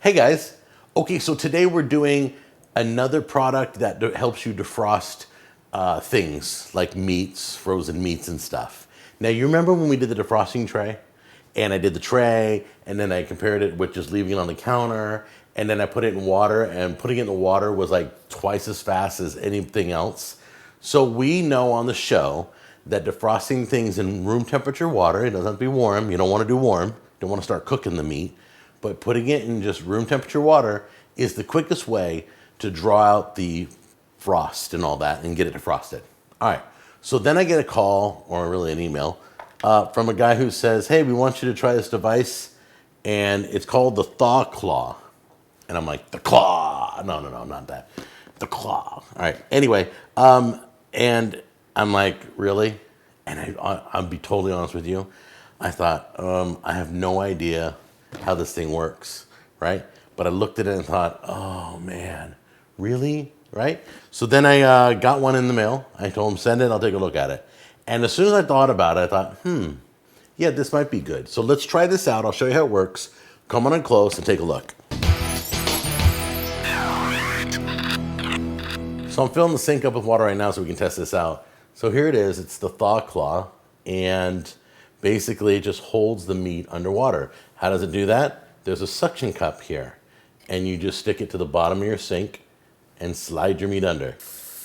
Hey guys. Okay, so today we're doing another product that helps you defrost things like meats, frozen meats and stuff. Now you remember when we did the defrosting tray? And I did the tray and then I compared it with just leaving it on the counter and then I put it in water, and putting it in the water was like twice as fast as anything else. So we know on the show that defrosting things in room temperature water, it doesn't have to be warm, you don't want to do warm, don't want to start cooking the meat, but putting it in just room temperature water is the quickest way to draw out the frost and all that and get it defrosted. All right, so then I get a call, or really an email, from a guy who says, hey, we want you to try this device, and it's called the Thaw Claw. And I'm like, the claw. No, not that. The claw. All right, anyway, and I'm like, really? And I'll be totally honest with you. I thought, I have no idea how this thing works, right? But I looked at it and thought, oh man, really? Right? So then I got one in the mail. I told him, send it, I'll take a look at it. And as soon as I thought about it, I thought, yeah, this might be good. So let's try this out. I'll show you how it works. Come on in close and take a look. So I'm filling the sink up with water right now so we can test this out. So here it is, it's the Thaw Claw, and basically it just holds the meat underwater. How does it do that? There's a suction cup here, and you just stick it to the bottom of your sink and slide your meat under.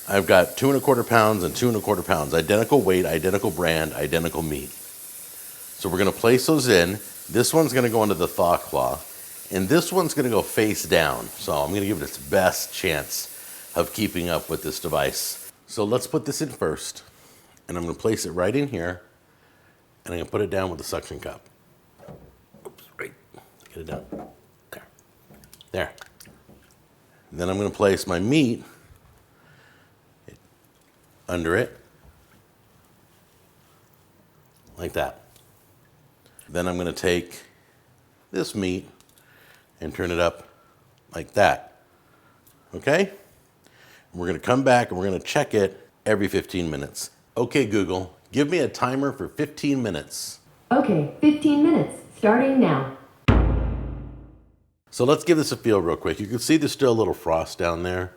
I've got 2 1/4 pounds and 2 1/4 pounds, identical weight, identical brand, identical meat. So we're gonna place those in. This one's gonna go into the Thaw Claw, and this one's gonna go face down. So I'm gonna give it its best chance of keeping up with this device. So let's put this in first, and I'm gonna place it right in here, and I'm gonna put it down with the suction cup. Oops, right, get it down, there, there. And then I'm gonna place my meat under it, like that. Then I'm gonna take this meat and turn it up like that, okay? We're gonna come back and we're gonna check it every 15 minutes. Okay, Google, give me a timer for 15 minutes. Okay, 15 minutes, starting now. So let's give this a feel real quick. You can see there's still a little frost down there,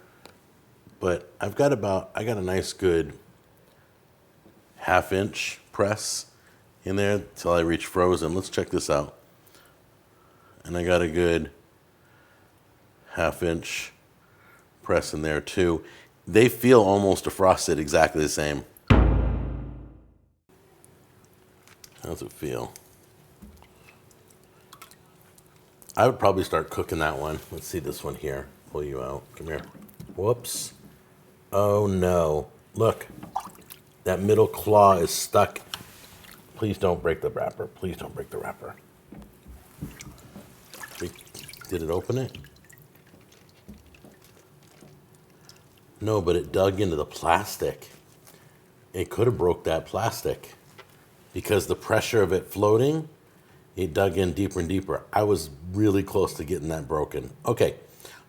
but I got a nice good 1/2 inch press in there till I reach frozen. Let's check this out. And I got a good 1/2 inch press in there too. They feel almost defrosted exactly the same. How's it feel? I would probably start cooking that one. Let's see this one here. Pull you out. Come here. Whoops. Oh no. Look. That middle claw is stuck. Please don't break the wrapper. Please don't break the wrapper. Did it open it? No, but it dug into the plastic. It could have broke that plastic because the pressure of it floating, it dug in deeper and deeper. I was really close to getting that broken. Okay,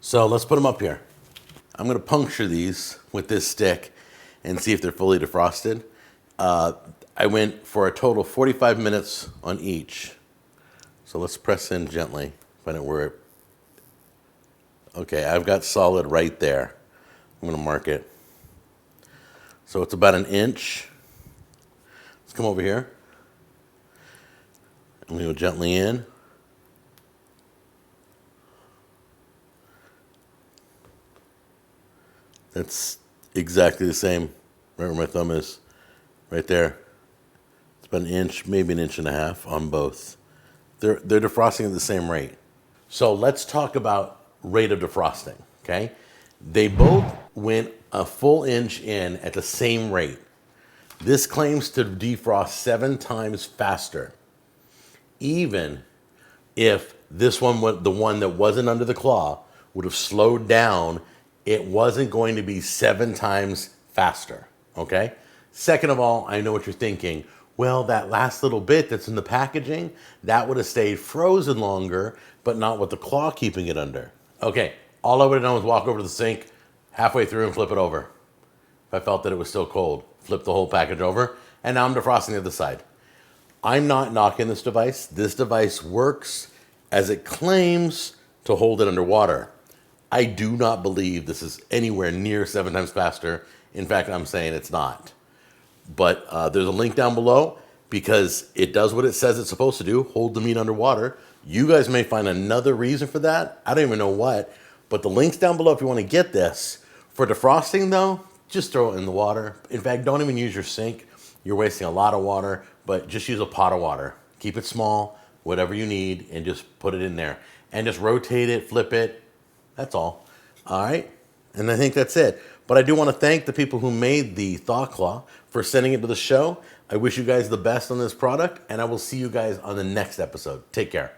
so let's put them up here. I'm gonna puncture these with this stick and see if they're fully defrosted. I went for a total of 45 minutes on each. So let's press in gently, find out where it, okay, I've got solid right there. I'm gonna mark it. So it's about 1 inch. Let's come over here. I'm gonna go gently in. That's exactly the same, right where my thumb is, right there. It's about 1 inch, maybe 1.5 inches on both. They're defrosting at the same rate. So let's talk about rate of defrosting, okay? They both went a full inch in at the same rate. This claims to defrost 7 times faster. Even if this one, the one that wasn't under the claw, would have slowed down, it wasn't going to be 7 times faster, okay? Second of all, I know what you're thinking. Well, that last little bit that's in the packaging, that would have stayed frozen longer, but not with the claw keeping it under. Okay, all I would have done was walk over to the sink, halfway through and flip it over. If I felt that it was still cold, flip the whole package over, and now I'm defrosting the other side. I'm not knocking this device. This device works as it claims to hold it underwater. I do not believe this is anywhere near 7 times faster. In fact, I'm saying it's not. But there's a link down below because it does what it says it's supposed to do, hold the meat underwater. You guys may find another reason for that. I don't even know what. But the link's down below if you want to get this. For defrosting, though, just throw it in the water. In fact, don't even use your sink. You're wasting a lot of water, but just use a pot of water. Keep it small, whatever you need, and just put it in there. And just rotate it, flip it. That's all. All right? And I think that's it. But I do want to thank the people who made the Thaw Claw for sending it to the show. I wish you guys the best on this product, and I will see you guys on the next episode. Take care.